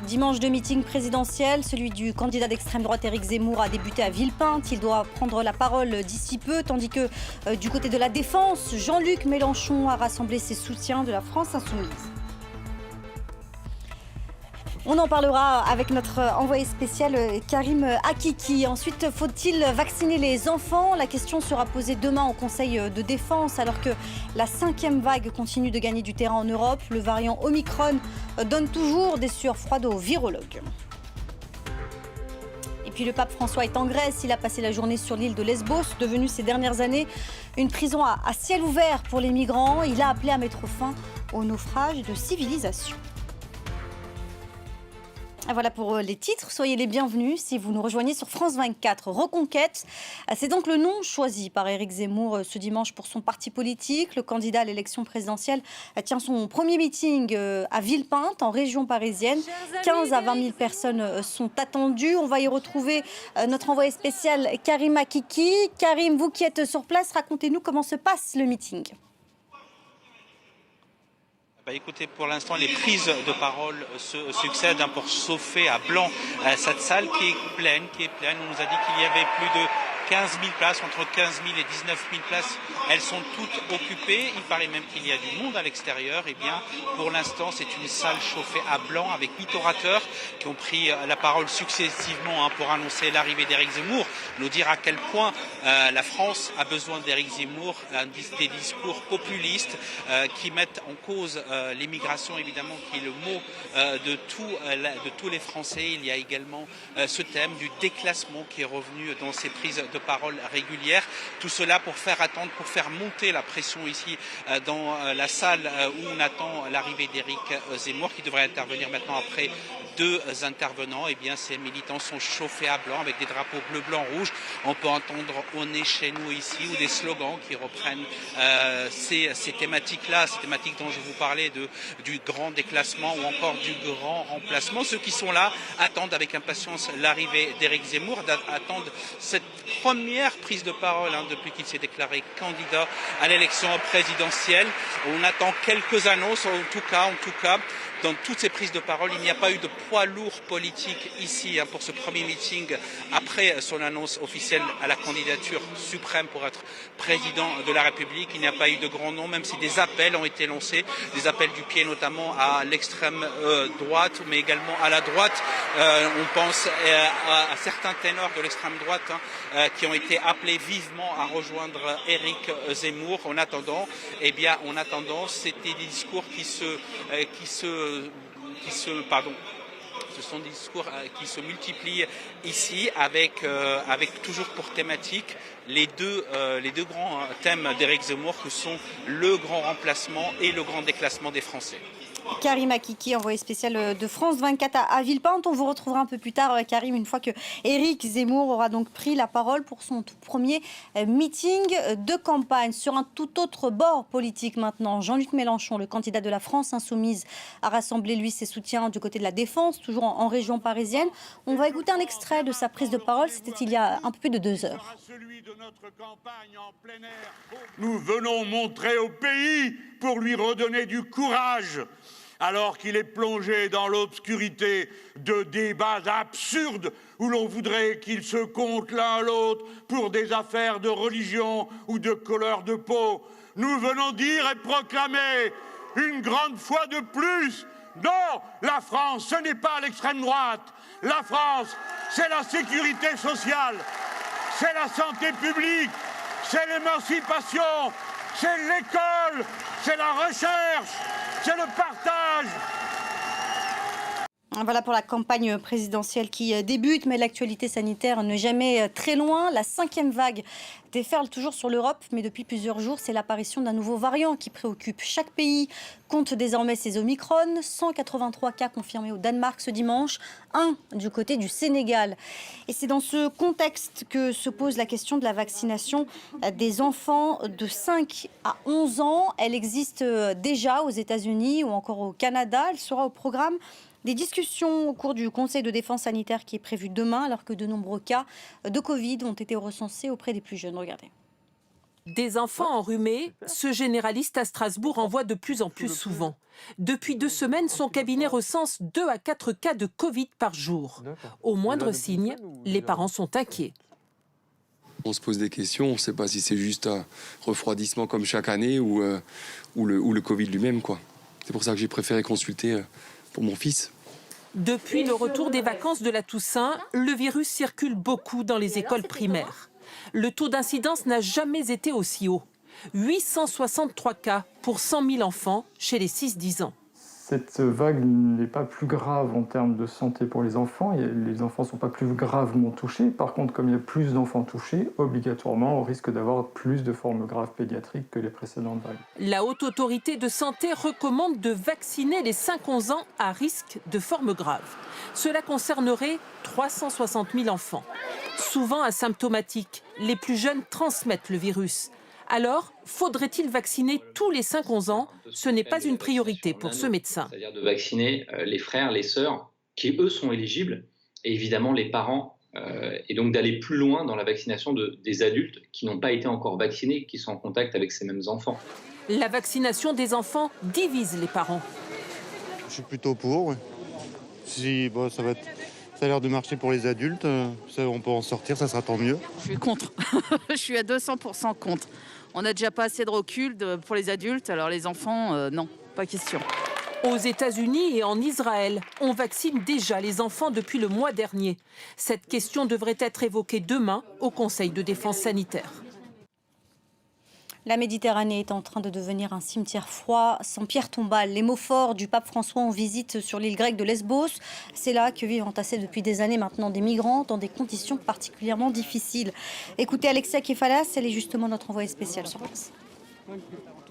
Dimanche de meeting présidentiel, celui du candidat d'extrême droite Éric Zemmour a débuté à Villepinte. Il doit prendre la parole d'ici peu, tandis que du côté de la Défense, Jean-Luc Mélenchon a rassemblé ses soutiens de la France insoumise. On en parlera avec notre envoyé spécial Karim Akiki. Ensuite, faut-il vacciner les enfants? La question sera posée demain au Conseil de défense alors que la 5e vague continue de gagner du terrain en Europe. Le variant Omicron donne toujours des sueurs froides aux virologues. Et puis le pape François est en Grèce. Il a passé la journée sur l'île de Lesbos, devenue ces dernières années une prison à ciel ouvert pour les migrants. Il a appelé à mettre fin au naufrage de civilisation. Voilà pour les titres. Soyez les bienvenus si vous nous rejoignez sur France 24. Reconquête, c'est donc le nom choisi par Éric Zemmour ce dimanche pour son parti politique. Le candidat à l'élection présidentielle tient son premier meeting à Villepinte, en région parisienne. 15 à 20 000 personnes sont attendues. On va y retrouver notre envoyé spécial Karim Akiki. Karim, vous qui êtes sur place, racontez-nous comment se passe le meeting. Écoutez, pour l'instant, les prises de parole se succèdent pour chauffer à blanc cette salle qui est pleine. On nous a dit qu'il y avait plus de 15 000 places, entre 15 000 et 19 000 places. Elles sont toutes occupées. Il paraît même qu'il y a du monde à l'extérieur. Eh bien, pour l'instant, c'est une salle chauffée à blanc avec 8 orateurs qui ont pris la parole successivement pour annoncer l'arrivée d'Éric Zemmour, nous dire à quel point la France a besoin d'Éric Zemmour, des discours populistes qui mettent en cause l'immigration, évidemment, qui est le mot de tous les Français. Il y a également ce thème du déclassement qui est revenu dans ces prises de parole régulières. Tout cela pour faire attendre, pour faire monter la pression ici dans la salle où on attend l'arrivée d'Éric Zemmour, qui devrait intervenir maintenant après 2 intervenants. Eh bien, ces militants sont chauffés à blanc avec des drapeaux bleu, blanc, rouge. On peut entendre "On est chez nous" ici, ou des slogans qui reprennent ces thématiques-là, ces thématiques dont je vous parlais, du grand déclassement ou encore du grand remplacement. Ceux qui sont là attendent avec impatience l'arrivée d'Éric Zemmour, attendent cette première prise de parole depuis qu'il s'est déclaré candidat à l'élection présidentielle. On attend quelques annonces, en tout cas, dans toutes ces prises de parole, il n'y a pas eu de poids lourd politique ici pour ce premier meeting après son annonce officielle à la candidature suprême pour être président de la République. Il n'y a pas eu de grands noms, même si des appels ont été lancés, des appels du pied notamment à l'extrême droite, mais également à la droite. On pense à certains ténors de l'extrême droite qui ont été appelés vivement à rejoindre Éric Zemmour. En attendant, c'était des discours ce sont des discours qui se multiplient ici avec toujours pour thématique les deux grands thèmes d'Éric Zemmour, que sont le grand remplacement et le grand déclassement des Français. Karim Akiki, envoyé spécial de France 24 à Villepinte. On vous retrouvera un peu plus tard, Karim, une fois que Éric Zemmour aura donc pris la parole pour son tout premier meeting de campagne. Sur un tout autre bord politique maintenant, Jean-Luc Mélenchon, le candidat de la France insoumise, a rassemblé lui ses soutiens du côté de la Défense, toujours en région parisienne. On va écouter un extrait de sa prise de parole, c'était il y a un peu plus de 2 heures. Nous venons montrer au pays pour lui redonner du courage, alors qu'il est plongé dans l'obscurité de débats absurdes où l'on voudrait qu'ils se comptent l'un à l'autre pour des affaires de religion ou de couleur de peau. Nous venons dire et proclamer une grande fois de plus: non, la France, ce n'est pas l'extrême droite. La France, c'est la sécurité sociale, c'est la santé publique, c'est l'émancipation, c'est l'école, c'est la recherche, c'est le partage. Voilà pour la campagne présidentielle qui débute, mais l'actualité sanitaire n'est jamais très loin. La 5e vague déferle toujours sur l'Europe, mais depuis plusieurs jours, c'est l'apparition d'un nouveau variant qui préoccupe. Chaque pays compte désormais ses Omicron. 183 cas confirmés au Danemark ce dimanche, 1 du côté du Sénégal. Et c'est dans ce contexte que se pose la question de la vaccination des enfants de 5 à 11 ans. Elle existe déjà aux États-Unis ou encore au Canada. Elle sera au programme des discussions au cours du Conseil de défense sanitaire qui est prévu demain, alors que de nombreux cas de Covid ont été recensés auprès des plus jeunes. Regardez. Des enfants enrhumés, ce généraliste à Strasbourg en voit de plus en plus souvent. Depuis 2 semaines, son cabinet recense 2 à 4 cas de Covid par jour. Au moindre signe, les parents sont inquiets. On se pose des questions, on ne sait pas si c'est juste un refroidissement comme chaque année ou le Covid lui-même, quoi. C'est pour ça que j'ai préféré consulter pour mon fils. Depuis le retour des vacances de la Toussaint, le virus circule beaucoup dans les écoles primaires. Le taux d'incidence n'a jamais été aussi haut. 863 cas pour 100 000 enfants chez les 6-10 ans. Cette vague n'est pas plus grave en termes de santé pour les enfants. Les enfants ne sont pas plus gravement touchés. Par contre, comme il y a plus d'enfants touchés, obligatoirement, on risque d'avoir plus de formes graves pédiatriques que les précédentes vagues. La Haute Autorité de Santé recommande de vacciner les 5-11 ans à risque de formes graves. Cela concernerait 360 000 enfants. Souvent asymptomatiques, les plus jeunes transmettent le virus. Alors, faudrait-il vacciner tous les 5-11 ans? Ce n'est pas une priorité pour ce médecin. C'est-à-dire de vacciner les frères, les sœurs, qui eux sont éligibles, et évidemment les parents, et donc d'aller plus loin dans la vaccination des adultes qui n'ont pas été encore vaccinés, qui sont en contact avec ces mêmes enfants. La vaccination des enfants divise les parents. Je suis plutôt pour, ouais. Ça a l'air de marcher pour les adultes, on peut en sortir, ça sera tant mieux. Je suis contre, je suis à 200% contre. On n'a déjà pas assez de recul pour les adultes, alors les enfants, non, pas question. Aux États-Unis et en Israël, on vaccine déjà les enfants depuis le mois dernier. Cette question devrait être évoquée demain au Conseil de défense sanitaire. La Méditerranée est en train de devenir un cimetière froid, sans pierre tombale. Les mots forts du pape François en visite sur l'île grecque de Lesbos. C'est là que vivent entassés depuis des années maintenant des migrants dans des conditions particulièrement difficiles. Écoutez Alexia Kefalas, elle est justement notre envoyée spéciale sur place.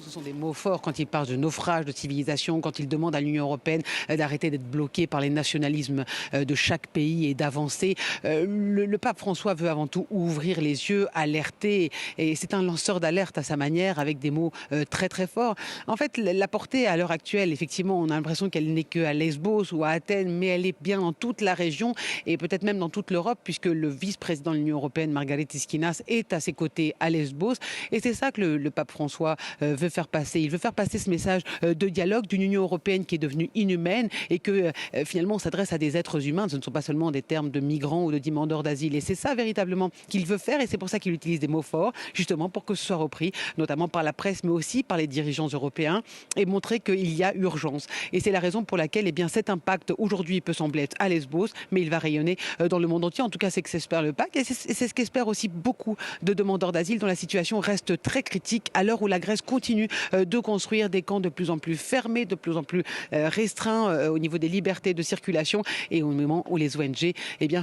Ce sont des mots forts quand il parle de naufrage de civilisation, quand il demande à l'Union européenne d'arrêter d'être bloquée par les nationalismes de chaque pays et d'avancer. Le pape François veut avant tout ouvrir les yeux, alerter, et c'est un lanceur d'alerte à sa manière avec des mots très très forts. En fait, la portée à l'heure actuelle, effectivement, on a l'impression qu'elle n'est qu'à Lesbos ou à Athènes, mais elle est bien dans toute la région et peut-être même dans toute l'Europe, puisque le vice-président de l'Union européenne, Margaritis Schinas, est à ses côtés à Lesbos. Et c'est ça que le pape François veut faire passer. Il veut faire passer ce message de dialogue d'une Union européenne qui est devenue inhumaine et que finalement on s'adresse à des êtres humains. Ce ne sont pas seulement des termes de migrants ou de demandeurs d'asile. Et c'est ça véritablement qu'il veut faire et c'est pour ça qu'il utilise des mots forts, justement pour que ce soit repris, notamment par la presse mais aussi par les dirigeants européens et montrer qu'il y a urgence. Et c'est la raison pour laquelle cet impact aujourd'hui peut sembler être à Lesbos, mais il va rayonner dans le monde entier. En tout cas, c'est ce qu'espère le pape et c'est ce qu'espèrent aussi beaucoup de demandeurs d'asile dont la situation reste très critique à l'heure où la Grèce continue de construire des camps de plus en plus fermés, de plus en plus restreints au niveau des libertés de circulation et au moment où les ONG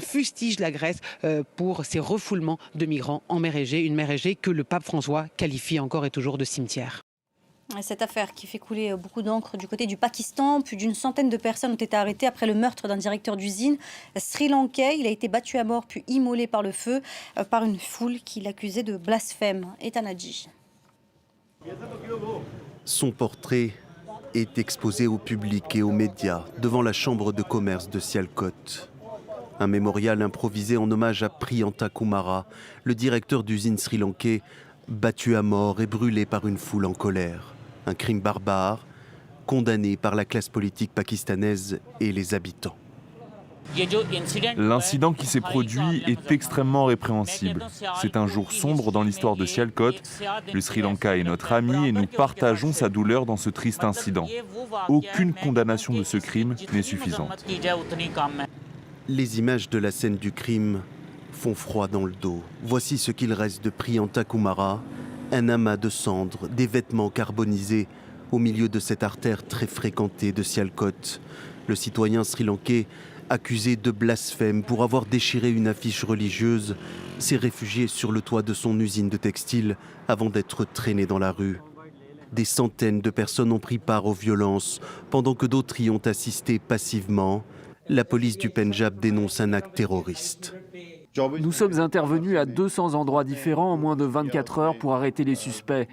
fustigent la Grèce pour ces refoulements de migrants en mer Égée, une mer Égée que le pape François qualifie encore et toujours de cimetière. Cette affaire qui fait couler beaucoup d'encre du côté du Pakistan. Plus d'une centaine de personnes ont été arrêtées après le meurtre d'un directeur d'usine sri-lankais. Il a été battu à mort puis immolé par le feu par une foule qui l'accusait de blasphème. Etanadji. Son portrait est exposé au public et aux médias devant la chambre de commerce de Sialkot. Un mémorial improvisé en hommage à Priyantha Kumara, le directeur d'usine sri-lankais, battu à mort et brûlé par une foule en colère. Un crime barbare, condamné par la classe politique pakistanaise et les habitants. L'incident qui s'est produit est extrêmement répréhensible. C'est un jour sombre dans l'histoire de Sialkot. Le Sri Lanka est notre ami et nous partageons sa douleur dans ce triste incident. Aucune condamnation de ce crime n'est suffisante. Les images de la scène du crime font froid dans le dos. Voici ce qu'il reste de Priyantha Kumara, un amas de cendres, des vêtements carbonisés au milieu de cette artère très fréquentée de Sialkot. Le citoyen sri-lankais accusé de blasphème pour avoir déchiré une affiche religieuse, s'est réfugié sur le toit de son usine de textile avant d'être traîné dans la rue. Des centaines de personnes ont pris part aux violences, pendant que d'autres y ont assisté passivement. La police du Pendjab dénonce un acte terroriste. Nous sommes intervenus à 200 endroits différents en moins de 24 heures pour arrêter les suspects.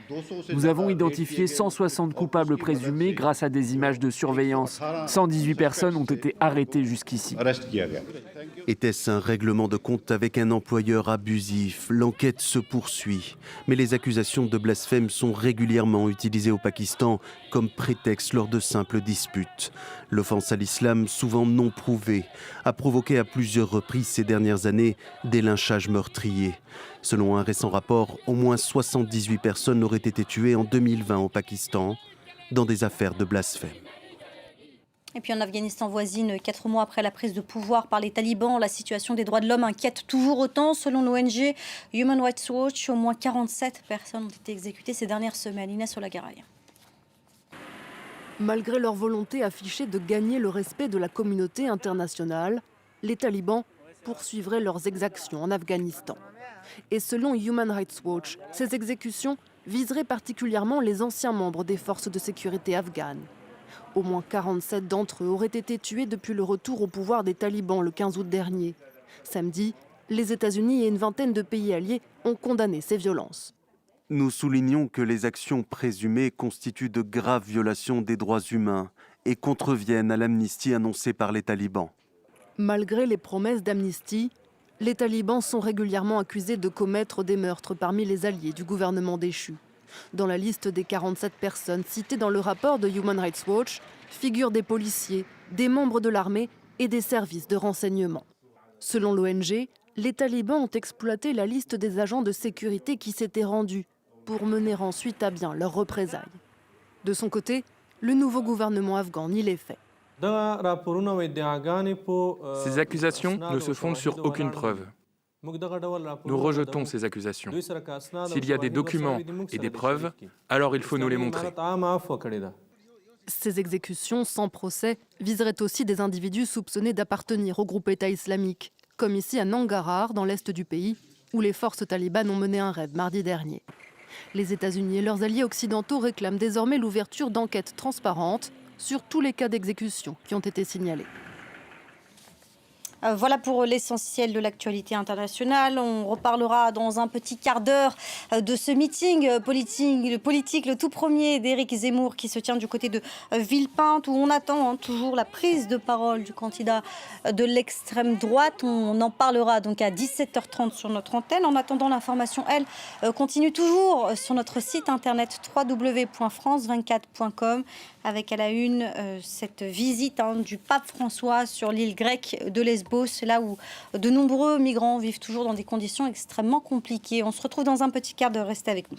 Nous avons identifié 160 coupables présumés grâce à des images de surveillance. 118 personnes ont été arrêtées jusqu'ici. Était-ce un règlement de compte avec un employeur abusif? L'enquête se poursuit. Mais les accusations de blasphème sont régulièrement utilisées au Pakistan comme prétexte lors de simples disputes. L'offense à l'islam, souvent non prouvée, a provoqué à plusieurs reprises ces dernières années des lynchages meurtriers. Selon un récent rapport, au moins 78 personnes auraient été tuées en 2020 au Pakistan dans des affaires de blasphème. Et puis en Afghanistan voisine, 4 mois après la prise de pouvoir par les talibans, la situation des droits de l'homme inquiète toujours autant. Selon l'ONG Human Rights Watch, au moins 47 personnes ont été exécutées ces dernières semaines. Inès Olagaray. Malgré leur volonté affichée de gagner le respect de la communauté internationale, les talibans poursuivraient leurs exactions en Afghanistan. Et selon Human Rights Watch, ces exécutions viseraient particulièrement les anciens membres des forces de sécurité afghanes. Au moins 47 d'entre eux auraient été tués depuis le retour au pouvoir des talibans le 15 août dernier. Samedi, les États-Unis et une vingtaine de pays alliés ont condamné ces violences. Nous soulignons que les actions présumées constituent de graves violations des droits humains et contreviennent à l'amnistie annoncée par les talibans. Malgré les promesses d'amnistie, les talibans sont régulièrement accusés de commettre des meurtres parmi les alliés du gouvernement déchu. Dans la liste des 47 personnes citées dans le rapport de Human Rights Watch figurent des policiers, des membres de l'armée et des services de renseignement. Selon l'ONG, les talibans ont exploité la liste des agents de sécurité qui s'étaient rendus pour mener ensuite à bien leurs représailles. De son côté, le nouveau gouvernement afghan nie les faits. Ces accusations ne se fondent sur aucune preuve. Nous rejetons ces accusations. S'il y a des documents et des preuves, alors il faut nous les montrer. Ces exécutions sans procès viseraient aussi des individus soupçonnés d'appartenir au groupe État islamique, comme ici à Nangarhar, dans l'est du pays, où les forces talibanes ont mené un raid mardi dernier. Les États-Unis et leurs alliés occidentaux réclament désormais l'ouverture d'enquêtes transparentes sur tous les cas d'exécution qui ont été signalés. Voilà pour l'essentiel de l'actualité internationale. On reparlera dans un petit quart d'heure de ce meeting politique, le tout premier d'Éric Zemmour qui se tient du côté de Villepinte où on attend toujours la prise de parole du candidat de l'extrême droite. On en parlera donc à 17h30 sur notre antenne. En attendant, l'information, elle, continue toujours sur notre site internet www.france24.com avec à la une cette visite du pape François sur l'île grecque de Lesbos, là où de nombreux migrants vivent toujours dans des conditions extrêmement compliquées. On se retrouve dans un petit quart d'heure, restez avec nous.